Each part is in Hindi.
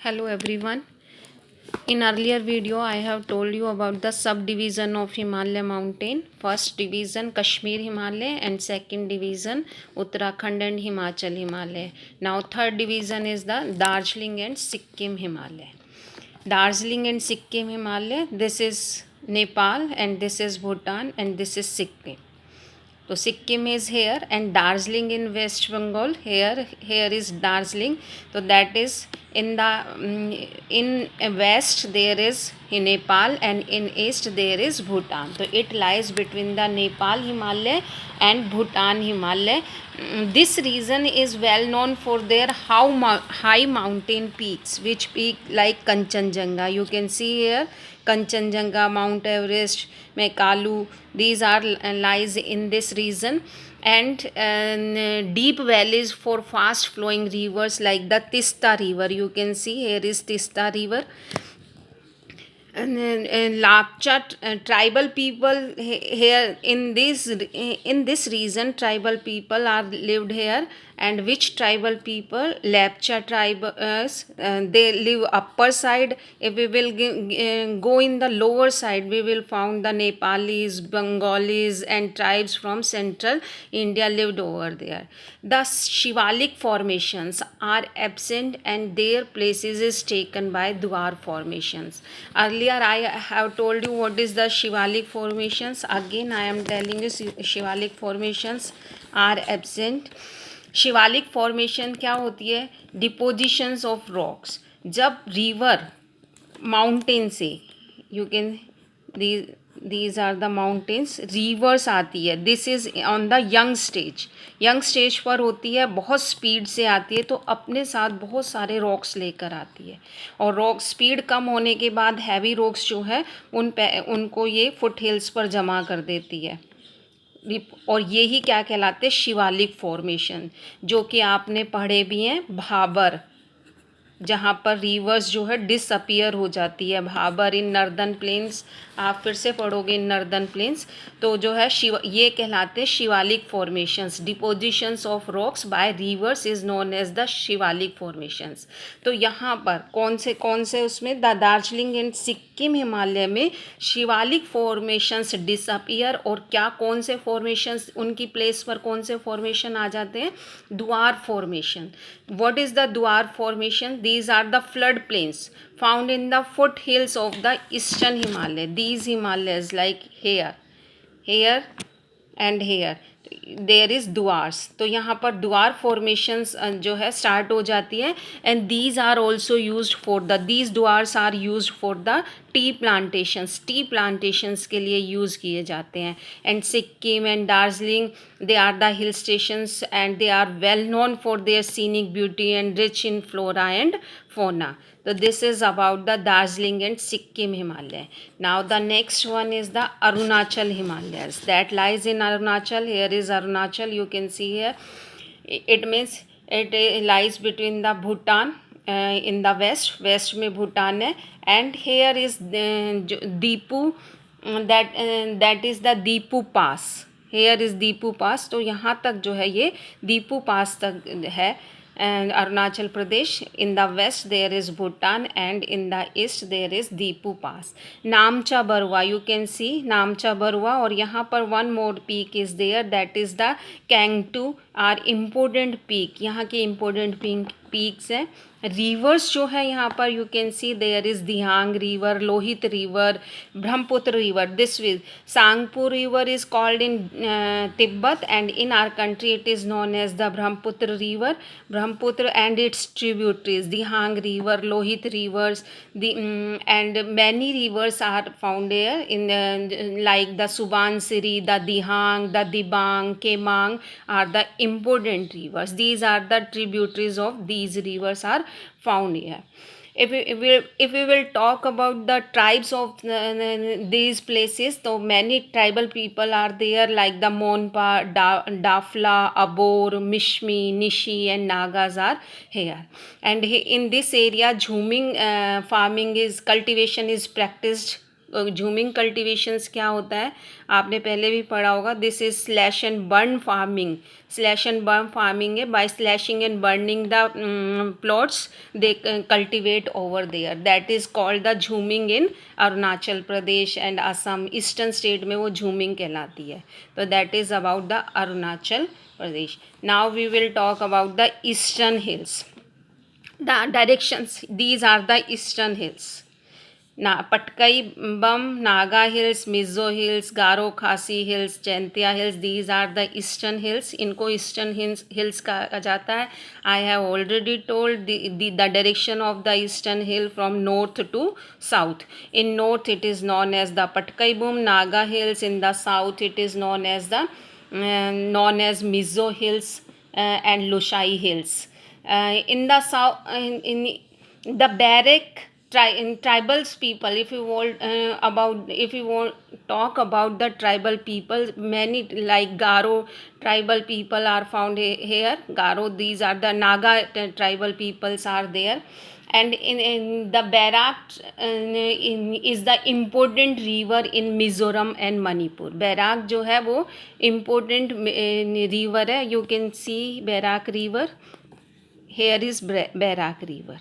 Hello everyone. In earlier video I have told you about the subdivision of Himalaya mountain. First division Kashmir Himalaya and second division Uttarakhand and Himachal Himalaya. Now third division is the Darjeeling and Sikkim Himalaya. Darjeeling and Sikkim Himalaya, this is Nepal and this is Bhutan and this is Sikkim. So Sikkim is here and Darjeeling in West Bengal. Here is Darjeeling. So that is in the in west there is Nepal and in east there is Bhutan. So it lies between the Nepal Himalaya and Bhutan Himalaya. This region is well known for their high mountain peaks, which peak like Kanchenjunga. You can see here Kanchenjunga, Mount Everest, Mekalu. These are lies in this region, and deep valleys for fast flowing rivers like the Tista River. You can see here is Tista River. And Lapcha tribal people here in this region, tribal people are lived here. And which tribal people? Lapcha tribe, they live upper side. If we will go in the lower side, we will found the Nepalis, Bengalis and tribes from central India lived over there. The Shivalik formations are absent and their places is taken by Dwar formations. Earlier I have told you what is the Shivalik formations. Again I am telling you Shivalik formations are absent. Shivalik formation क्या होती है? Depositions of rocks. जब रिवर माउंटेन से you can these are the mountains, rivers आती है. This is on the young stage पर होती है, बहुत स्पीड से आती है, तो अपने साथ बहुत सारे रॉक्स लेकर आती है. और रॉक स्पीड कम होने के बाद हैवी रॉक्स जो है उनको ये फुट हिल्स पर जमा कर देती है. और यही क्या कहलाते हैं? शिवालिक फॉर्मेशन, जो कि आपने पढ़े भी हैं. भाबर, जहाँ पर रिवर्स जो है डिसअपियर हो जाती है. भाबर इन नर्दर्न प्लेन्स, आप फिर से पढ़ोगे इन नर्दर्न प्लेन्स. तो जो है ये कहलाते हैं Shivalik formations. Depositions of rocks by rivers is known as the Shivalik formations. तो यहाँ पर कौन से उसमें द दार्जिलिंग एंड सिक्किम हिमालय में शिवालिक फॉर्मेशंस डिसअपियर. और क्या कौन से फॉर्मेशंस उनकी प्लेस पर कौन से फॉर्मेशन आ जाते हैं? द्वार फॉर्मेशन. व्हाट इज द द्वार formation? These are the flood plains found in the foothills of the eastern Himalaya. These Himalayas, like here and here, there is द्वार्स. तो यहाँ पर द्वार फॉर्मेशंस जो है स्टार्ट हो जाती है. And these are also use for these Duars are use for the tea plantations के लिए यूज़ किए जाते हैं. And Sikkim and Darjeeling, they are the hill stations and they are well known for their scenic beauty and rich in flora and fauna. So this is about the Darjeeling and Sikkim Himalaya. Now the next one is the Arunachal Himalayas. That lies in Arunachal. Here is Arunachal. You can see here. It means it lies between the Bhutan in the west में भूटान है. And here is Dipu, that is the Dipu Pass. Here is Dipu Pass. तो यहाँ तक जो है ये Dipu Pass तक है. And Arunachal Pradesh, in the west there is Bhutan and in the east there is Dipu Pass. Namcha Barwa, you can see Namcha Barwa. और यहाँ पर one more peak is there, that is the Kangtu, are important peak. यहाँ के important peaks हैं. रिवर्स जो है यहाँ पर you can see there is Dihang river, Lohit river, Brahmaputra river. This which Tsangpo river is called in Tibet and in our country it is known as the Brahmaputra river. Brahmaputra and its tributaries Dihang river, Lohit rivers, and many rivers are found here in like the Subansiri, the Dihang, the Dibang, Kameng are the important rivers. These are the tributaries of these rivers are found here. If we will talk about the tribes of these places, so many tribal people are there like the Monpa, Dafla, Abor, Mishmi, Nishi and Nagas are here. And in this area, Jhuming farming is cultivation is practiced jhuming cultivations क्या होता है, आपने पहले भी पढ़ा होगा. This is slash and burn farming. Slash and burn farming है by slashing and burning the plots they cultivate over there. That is called the jhuming in Arunachal Pradesh and Assam. Eastern state में वो झूमिंग कहलाती है. तो that is about the Arunachal Pradesh. Now we will talk about the eastern hills. The directions, these are the eastern hills. Patkai Bum, Naga Hills, Mizo Hills, Garo Khasi Hills, Jaintia Hills, these are the eastern hills. इनको eastern hills कहा जाता है. I have already told the direction of the eastern hill from north to south. In north it is known as the Patkai Bum, Naga Hills. In the south it is known as Mizo Hills and Lushai Hills. In the south, in the Barak tribal people, if you want talk about the tribal people, many like Garo tribal people are found here. Garo, these are the Naga tribal peoples are there. And in the Barak is the important river in Mizoram and Manipur. Barak जो है वो important river है. You can see Barak river. Here is Barak river.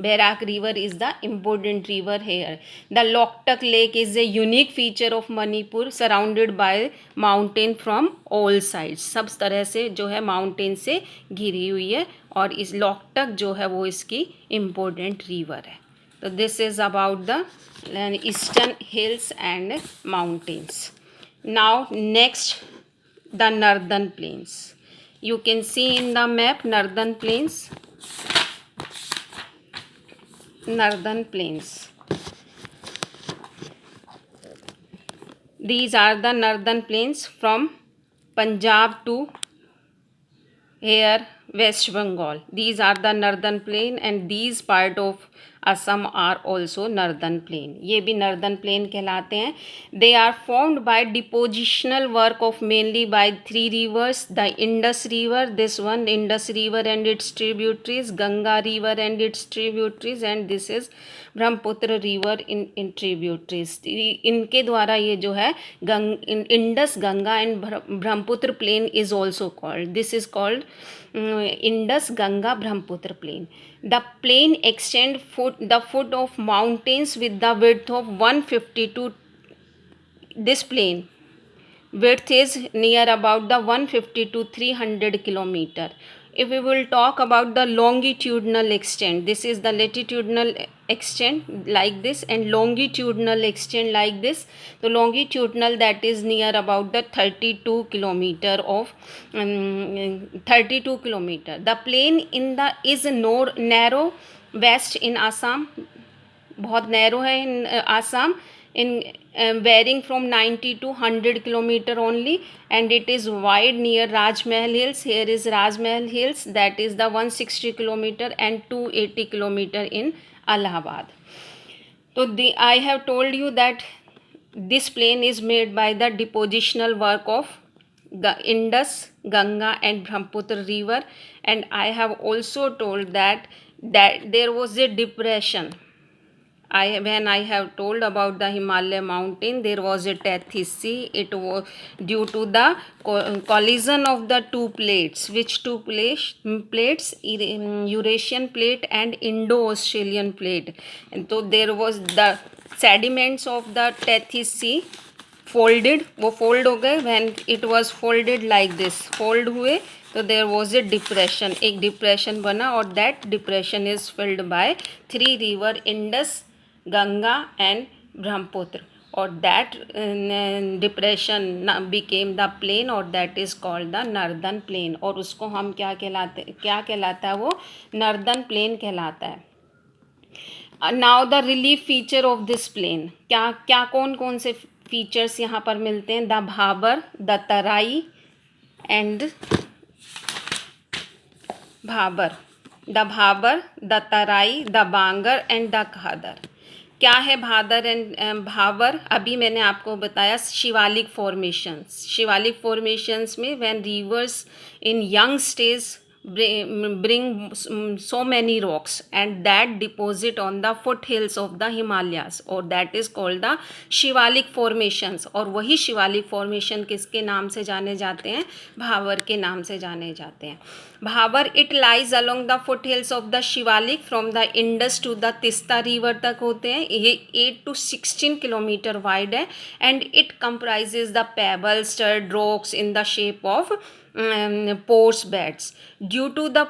Barak river is the important river here. The Loktak lake is a unique feature of Manipur, surrounded by mountain from all sides. सब तरह से जो है mountain से घिरी हुई है और इस Loktak जो है वो इसकी important river है. तो this is about the eastern hills and mountains. Now next, the northern plains. You can see in the map northern plains. These are the northern plains from Punjab to here West Bengal. These are the northern plain and these part of Assam are also northern plain. ये भी northern plain कहलाते हैं. They are formed by depositional work of mainly by three rivers. The Indus River, this one Indus River and its tributaries, Ganga River and its tributaries, and this is Brahmaputra river in tributaries. इनके द्वारा ये जो है Indus Ganga and Brahmaputra plain is also called. This is called Indus Ganga Brahmaputra plain. The plain extend the foot of mountains with the width of 152. This plain width is near about the 150 to 300 kilometer. If we will talk about the longitudinal extent, this is the latitudinal extent like this and longitudinal extent like this. So longitudinal, that is near about the 32 kilometer of 32 kilometer. The plain is narrow west in Assam, बहुत narrow है in Assam, in varying from 90 to 100 kilometer only, and it is wide near Rajmahal Hills. Here is Rajmahal Hills, that is the 160 kilometer, and 280 kilometer in Allahabad. So I have told you that this plain is made by the depositional work of Indus, Ganga and Brahmaputra river, and I have also told that there was a depression. When I have told about the Himalaya mountain, there was a Tethys Sea. It was due to the collision of the two plates. Which two plates? Eurasian plate and Indo-Australian plate. And so there was the sediments of the Tethys Sea folded. वो fold हो गए. When it was folded like this, fold हुए, तो there was a depression. एक depression बना और that depression is filled by three river Indus, Ganga and Brahmaputra, or that depression became the plain, or that is called the northern plain. और उसको हम क्या कहलाता है वो northern plain कहलाता है. Now the relief feature of this plain, क्या कौन से features यहाँ पर मिलते हैं? The Bhabar, the Tarai and the Tarai, the Bangar and the Khadar. क्या है भादर एंड भावर? अभी मैंने आपको बताया शिवालिक फॉर्मेशंस में when reverse in young stage bring so many rocks, and that deposit on the foothills of the Himalayas, or that is called the Shivalik formations. और वही शिवालिक formation किसके नाम से जाने जाते हैं? भावर के नाम से जाने जाते हैं. भावर it lies along the foothills of the Shivalik from the Indus to the Teesta river तक होते हैं. ये 8 to 16 किलोमीटर वाइड है, and it comprises the pebbles, stirred rocks in the shape of porous beds. Due to the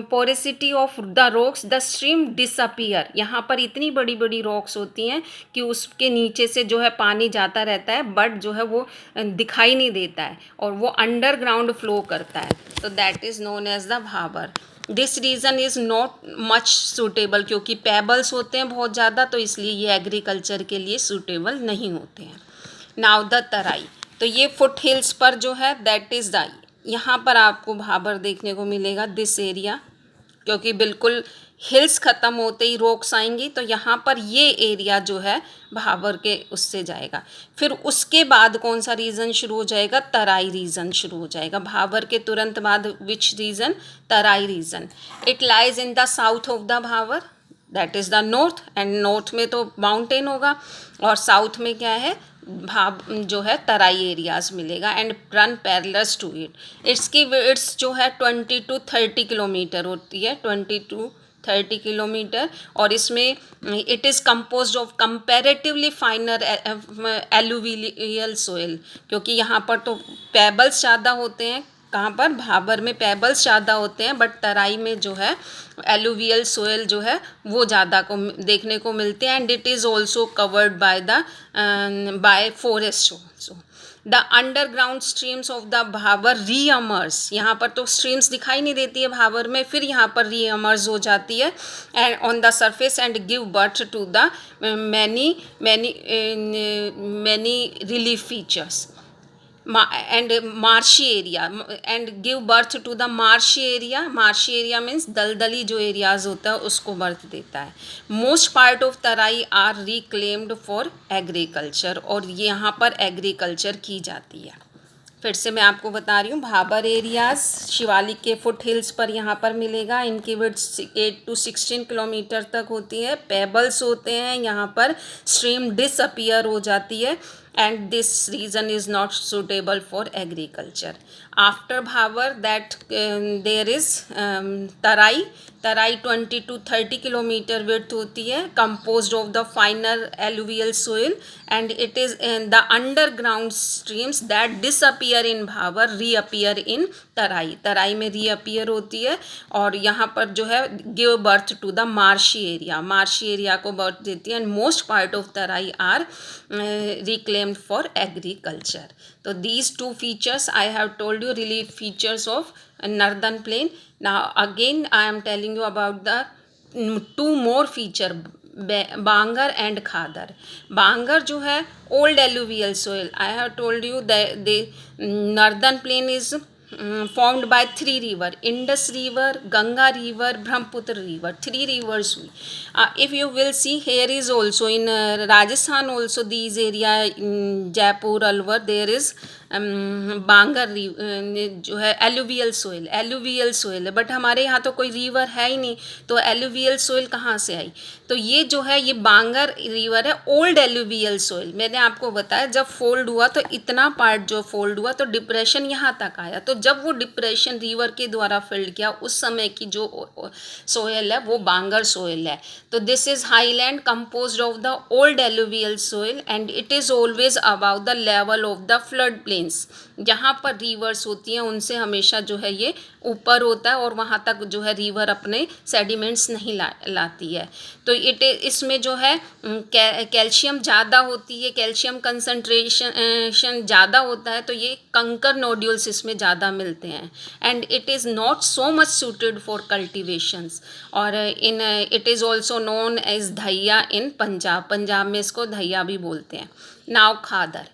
porosity of the rocks, the stream disappear. यहाँ पर इतनी बड़ी बड़ी रॉक्स होती हैं कि उसके नीचे से जो है पानी जाता रहता है, बट जो है वो दिखाई नहीं देता है और वो अंडरग्राउंड फ्लो करता है. तो that is known as the Bhabar. This region is not much suitable, क्योंकि पेबल्स होते हैं बहुत ज़्यादा, तो इसलिए ये एग्रीकल्चर के लिए सूटेबल नहीं होते हैं. नाउ द तराई. तो ये फुट हिल्स पर जो है दैट इज़ द, यहाँ पर आपको भाबर देखने को मिलेगा, दिस एरिया, क्योंकि बिल्कुल हिल्स ख़त्म होते ही रॉक्स आएंगी, तो यहाँ पर ये एरिया जो है भाबर के उससे जाएगा. फिर उसके बाद कौन सा रीजन शुरू हो जाएगा? तराई रीजन शुरू हो जाएगा. भाबर के तुरंत बाद which region? Terai region. It lies in the south of the Bhabar, that is the north, and north में तो माउंटेन होगा और साउथ में क्या है? जो है तराई एरियाज मिलेगा. And run parallels to it. इसकी विड्थ जो है 20 to 30 किलोमीटर होती है, 20 to 30 किलोमीटर. और इसमें it is composed of comparatively फाइनर alluvial soil, क्योंकि यहाँ पर तो पेबल्स ज़्यादा होते हैं. कहाँ पर? भाबर में पेबल्स ज़्यादा होते हैं, बट तराई में जो है एलुवियल सोयल जो है वो ज़्यादा को देखने को मिलते हैं. And it is also covered by forest also. The underground streams of the Bhabar reemerges. यहाँ पर तो स्ट्रीम्स दिखाई नहीं देती है भाबर में, फिर यहाँ पर रीअमर्स हो जाती है and on the surface and give birth to the many relief features. And marshy area, and give birth to the marshy area. Marshy area means दलदली जो एरियाज होता है उसको बर्थ देता है. Most part of Terai are reclaimed for agriculture, और यहाँ पर एग्रीकल्चर की जाती है. फिर से मैं आपको बता रही हूँ, भाबर एरियाज शिवालिक के फुट हिल्स पर यहाँ पर मिलेगा. इनकी विड्थ 8 to 16 किलोमीटर तक होती है. पेबल्स होते हैं यहाँ पर, स्ट्रीम डिसअपियर हो जाती है, and this region is not suitable for agriculture. After Bhabar, that there is Tarai 20 to 30 kilometer width होती है, composed of the finer alluvial soil, and it is the underground streams that disappear in Bhabar reappear in तराई. तराई में रीअपियर होती है और यहाँ पर जो है give birth to the marshy area. Marshy area को बर्थ देती है. And most part of Terai are reclaimed for agriculture. तो these two features I have told you, relief features of northern plain. Now again I am telling you about the 2 more feature, Bangar and Khadar. Bangar जो है old alluvial soil. I have told you the northern plain is formed by 3 rivers: Indus river, Ganga river, Brahmaputra river. 3 rivers. If you will see, here is also in Rajasthan also these area, Jaipur, Alwar, there is बांगर जो है एलुवियल सोइल है. बट हमारे यहाँ तो कोई रिवर है ही नहीं, तो एलुवियल सोइल कहाँ से आई? तो ये जो है ये बांगर रिवर है, ओल्ड एलुवियल सोइल. मैंने आपको बताया जब फोल्ड हुआ तो इतना पार्ट जो फोल्ड हुआ तो डिप्रेशन यहाँ तक आया. तो जब वो डिप्रेशन रिवर के द्वारा फिल्ड किया, उस समय की जो सोइल है वो बांगर सोइल है. तो this is highland composed of the old alluvial soil, and it is always about the level of the flood plain. जहाँ पर रिवर्स होती हैं उनसे हमेशा जो है ये ऊपर होता है और वहाँ तक जो है रिवर अपने सेडिमेंट्स नहीं लाती है. तो इसमें जो है कैल्शियम ज़्यादा होती है, कैल्शियम कंसंट्रेशन ज़्यादा होता है, तो ये कंकर नोड्यूल्स इसमें ज़्यादा मिलते हैं. And it is not so much suited for cultivations. और in it is also known as Dhaiya in Punjab में इसको धैया भी बोलते हैं. नाव खादर,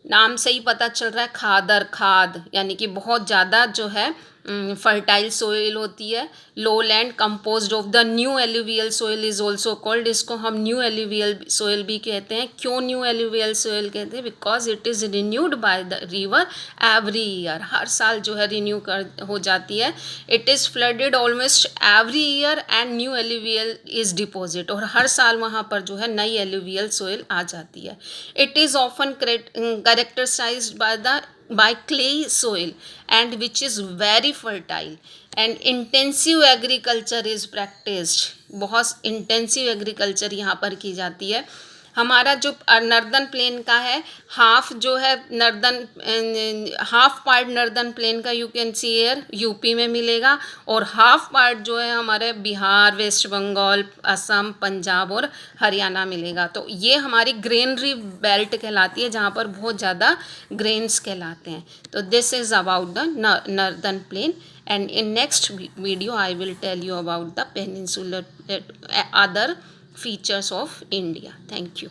नाम से ही पता चल रहा है खादर, खाद यानी कि बहुत ज़्यादा जो है फर्टाइल सोइल होती है। लो land composed of the new alluvial soil is also called, इसको हम न्यू एलुवियल सोइल भी कहते हैं। क्यों न्यू एलुवियल सोइल कहते हैं? Because it is renewed by the river every year, हर साल जो है रिन्यू कर हो जाती है। It is flooded almost every year and new alluvial is deposit, और हर साल वहाँ पर जो है नई एलुवियल सोइल आ जाती है। It is often characterized by clay soil and which is very fertile and intensive agriculture is practiced, बहुत इंटेंसिव एग्रीकल्चर यहाँ पर की जाती है। हमारा जो नर्दन प्लेन का है, हाफ जो है northern, half part northern plain का you can see here UP में मिलेगा, और हाफ पार्ट जो है हमारे बिहार, वेस्ट बंगाल, असम, पंजाब और हरियाणा मिलेगा। तो ये हमारी ग्रेनरी बेल्ट कहलाती है, जहाँ पर बहुत ज़्यादा ग्रेन्स कहलाते हैं। तो this is about the northern plain, and in next video I will tell you about the peninsular other features of India. Thank you.